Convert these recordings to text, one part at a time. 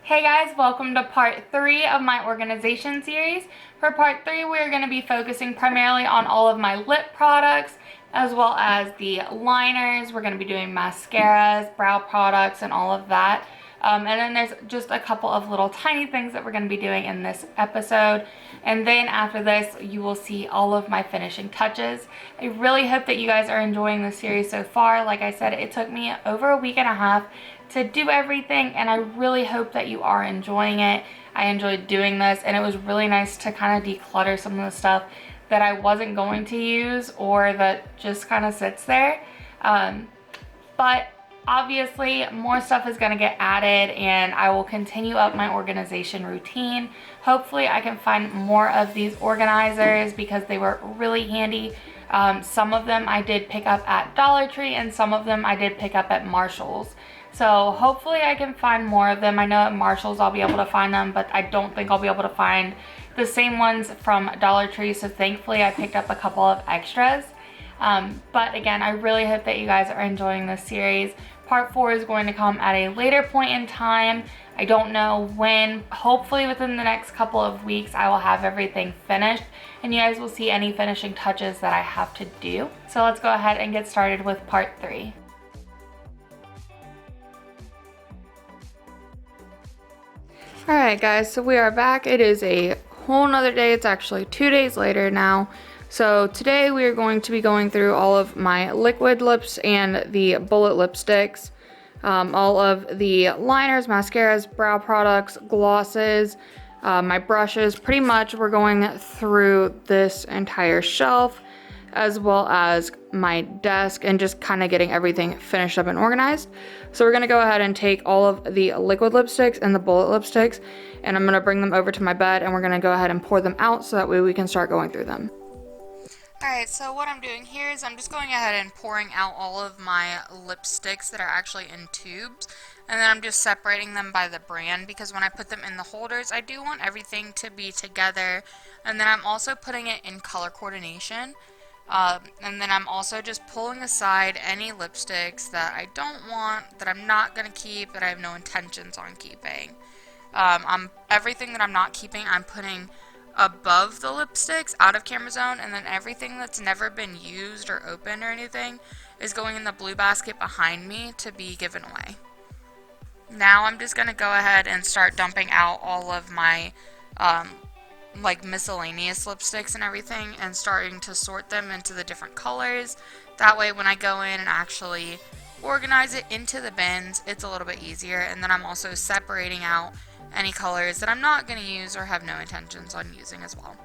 Hey guys, welcome to part 3 of my organization series. For part 3, we're going to be focusing primarily on all of my lip products as well as the liners. We're going to be doing mascaras, brow products, and all of that. And then there's just a couple of little tiny things that we're going to be doing in this episode. And then after this, you will see all of my finishing touches. I really hope that you guys are enjoying this series so far. Like I said, it took me over a week and a half to do everything, and I really hope that you are enjoying it. I enjoyed doing this, and it was really nice to kind of declutter some of the stuff that I wasn't going to use or that just kind of sits there. But obviously more stuff is going to get added, and I will continue up my organization routine. Hopefully I can find more of these organizers because they were really handy. Some of them I did pick up at Dollar Tree, and some of them I did pick up at Marshall's. So hopefully I can find more of them. I know at Marshall's I'll be able to find them, but I don't think I'll be able to find the same ones from Dollar Tree. So thankfully I picked up a couple of extras. But again, I really hope that you guys are enjoying this series. Part 4 is going to come at a later point in time. I don't know when. Hopefully within the next couple of weeks I will have everything finished, and you guys will see any finishing touches that I have to do. So let's go ahead and get started with part 3. Alright guys, so we are back. It is a whole nother day. It's actually 2 days later now. So today we are going to be going through all of my liquid lips and the bullet lipsticks. All of the liners, mascaras, brow products, glosses, my brushes. Pretty much we're going through this entire shelf as well as my desk and just kind of getting everything finished up and organized. So we're going to go ahead and take all of the liquid lipsticks and the bullet lipsticks, and I'm going to bring them over to my bed, and we're going to go ahead and pour them out so that way we can start going through them. Alright, so what I'm doing here is I'm just going ahead and pouring out all of my lipsticks that are actually in tubes, and then I'm just separating them by the brand because when I put them in the holders, I do want everything to be together, and then I'm also putting it in color coordination. And then I'm also just pulling aside any lipsticks that I don't want, that I'm not going to keep, that I have no intentions on keeping. Everything that I'm not keeping, I'm putting above the lipsticks out of camera zone, and then everything that's never been used or opened or anything is going in the blue basket behind me to be given away. Now I'm just going to go ahead and start dumping out all of my like miscellaneous lipsticks and everything, and starting to sort them into the different colors. That way when I go in and actually organize it into the bins, it's a little bit easier. And then I'm also separating out any colors that I'm not going to use or have no intentions on using as well.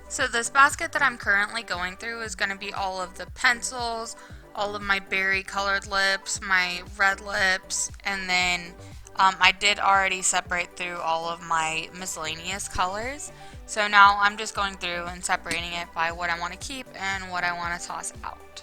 So this basket that I'm currently going through is going to be all of the pencils, all of my berry colored lips, my red lips, and then I did already separate through all of my miscellaneous colors. So now I'm just going through and separating it by what I want to keep and what I want to toss out.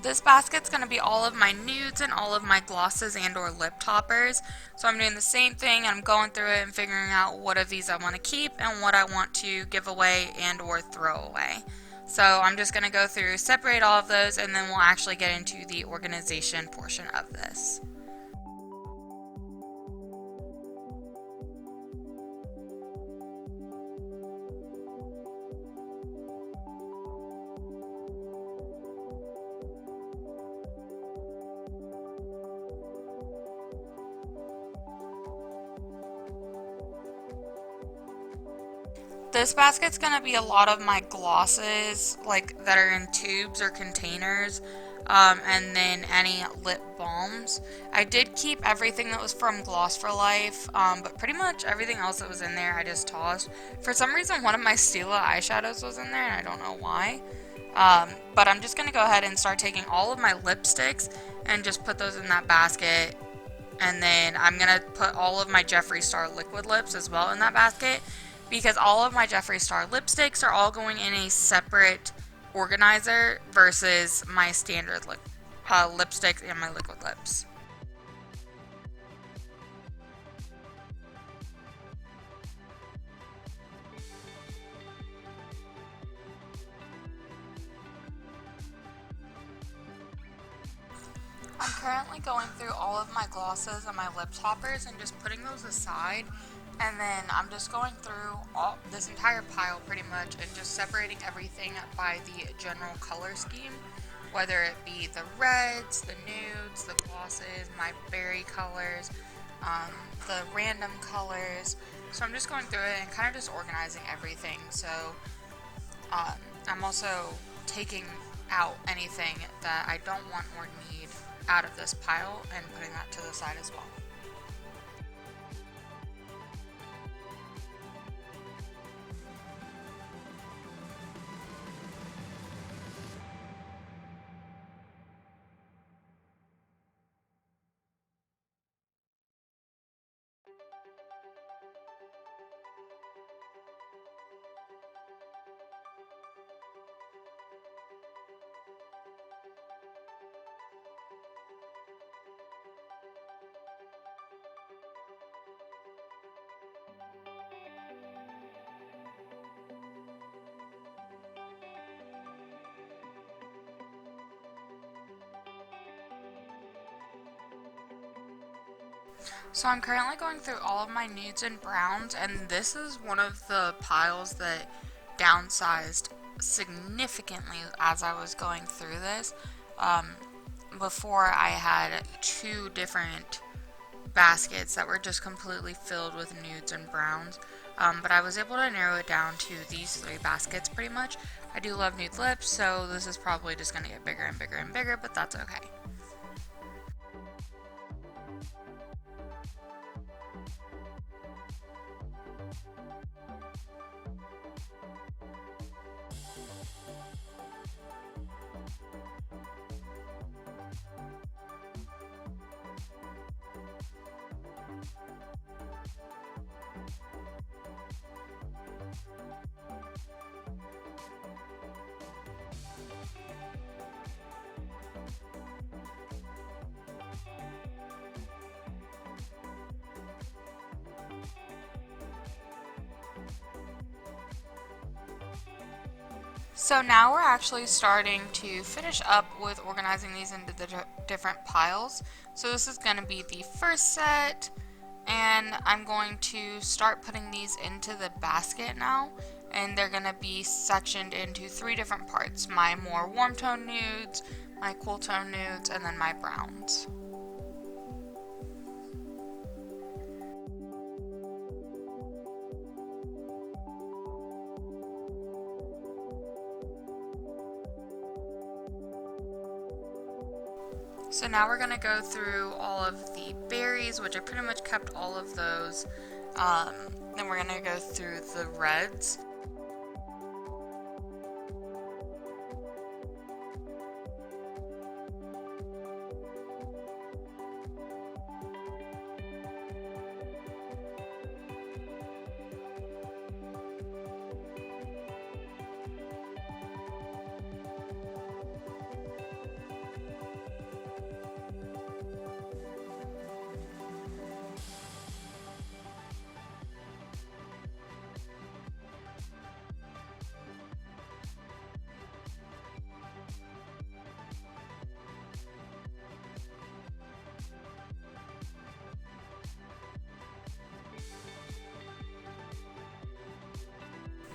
This basket's going to be all of my nudes and all of my glosses and or lip toppers. So I'm doing the same thing. I'm going through it and figuring out what of these I want to keep and what I want to give away and or throw away. So I'm just going to go through, separate all of those, and then we'll actually get into the organization portion of this. This basket's going to be a lot of my glosses, like that are in tubes or containers, and then any lip balms. I did keep everything that was from Gloss for Life, but pretty much everything else that was in there I just tossed. For some reason one of my Stila eyeshadows was in there, and I don't know why. But I'm just going to go ahead and start taking all of my lipsticks and just put those in that basket. And then I'm going to put all of my Jeffree Star liquid lips as well in that basket, because all of my Jeffree Star lipsticks are all going in a separate organizer versus my standard lipsticks and my liquid lips. I'm currently going through all of my glosses and my lip toppers and just putting those aside, and then I'm just going through this entire pile pretty much and just separating everything by the general color scheme, whether it be the reds, the nudes, the glosses, my berry colors, the random colors. So I'm just going through it and kind of just organizing everything. So I'm also taking out anything that I don't want or need out of this pile and putting that to the side as well. So I'm currently going through all of my nudes and browns, and this is one of the piles that downsized significantly as I was going through this. Before I had 2 different baskets that were just completely filled with nudes and browns, but I was able to narrow it down to these 3 baskets pretty much. I do love nude lips, so this is probably just going to get bigger and bigger and bigger, but that's okay. So now we're actually starting to finish up with organizing these into the different piles. So this is going to be the first set, and I'm going to start putting these into the basket now, and they're going to be sectioned into 3 different parts: my more warm tone nudes, my cool tone nudes, and then my browns. So now we're going to go through all of the berries, which I pretty much kept all of those. Then we're going to go through the reds.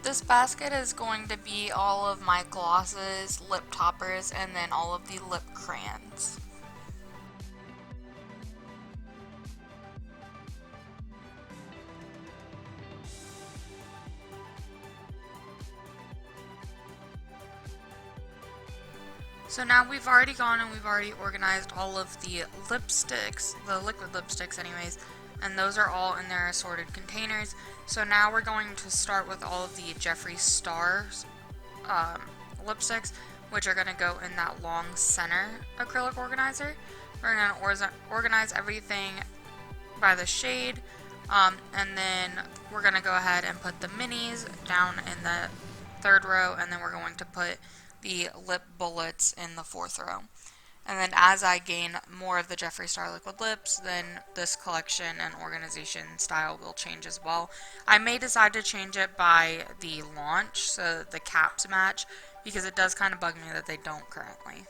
This basket is going to be all of my glosses, lip toppers, and then all of the lip crayons. So now we've already gone and we've already organized all of the lipsticks, the liquid lipsticks anyways, and those are all in their assorted containers. So now we're going to start with all of the Jeffree Stars lipsticks, which are going to go in that long center acrylic organizer. We're going to organize everything by the shade, and then we're going to go ahead and put the minis down in the 3rd row, and then we're going to put the lip bullets in the 4th row. And then as I gain more of the Jeffree Star liquid lips, then this collection and organization style will change as well. I may decide to change it by the launch, so the caps match, because it does kind of bug me that they don't currently.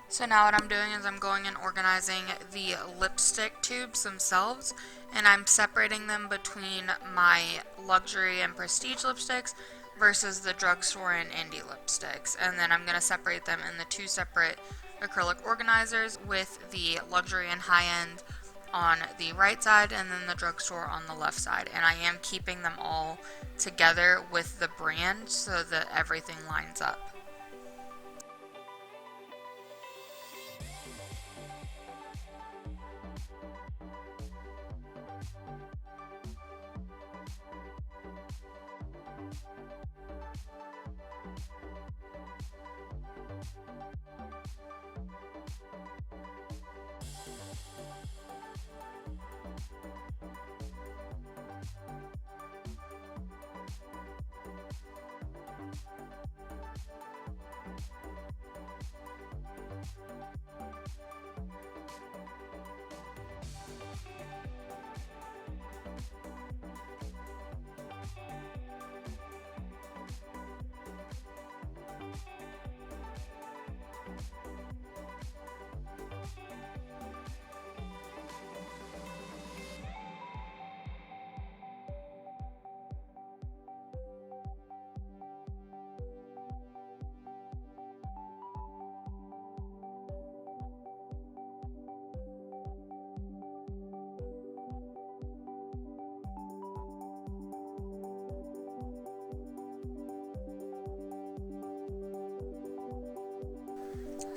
So now what I'm doing is I'm going and organizing the lipstick tubes themselves, and I'm separating them between my luxury and prestige lipsticks versus the drugstore and indie lipsticks. And then I'm going to separate them in the two separate acrylic organizers, with the luxury and high-end on the right side and then the drugstore on the left side. And I am keeping them all together with the brand so that everything lines up.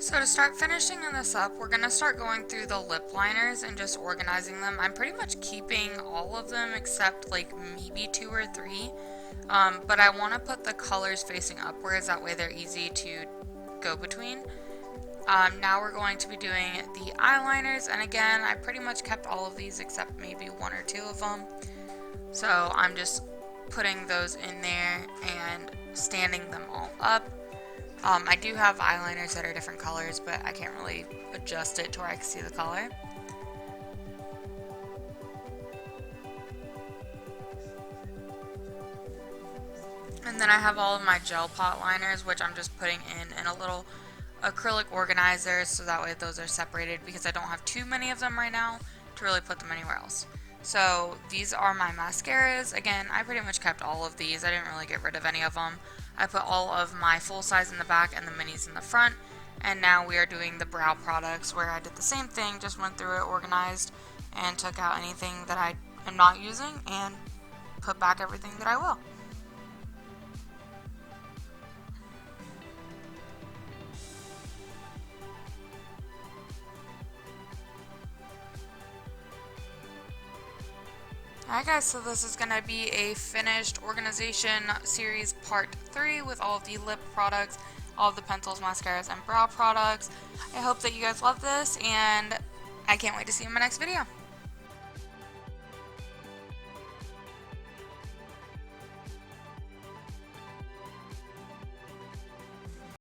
So to start finishing this up, we're going to start going through the lip liners and just organizing them. I'm pretty much keeping all of them except like maybe 2 or 3, but I want to put the colors facing upwards, that way they're easy to go between. Now we're going to be doing the eyeliners, and again, I pretty much kept all of these except maybe 1 or 2 of them. So I'm just putting those in there and standing them all up. I do have eyeliners that are different colors, but I can't really adjust it to where I can see the color. And then I have all of my gel pot liners, which I'm just putting in a little acrylic organizer, so that way those are separated, because I don't have too many of them right now to really put them anywhere else. So these are my mascaras. Again, I pretty much kept all of these. I didn't really get rid of any of them. I put all of my full size in the back and the minis in the front. And now we are doing the brow products, where I did the same thing, just went through it, organized, and took out anything that I am not using and put back everything that I will. Alright guys, so this is going to be a finished organization series part 3 with all of the lip products, all of the pencils, mascaras, and brow products. I hope that you guys love this, and I can't wait to see you in my next video.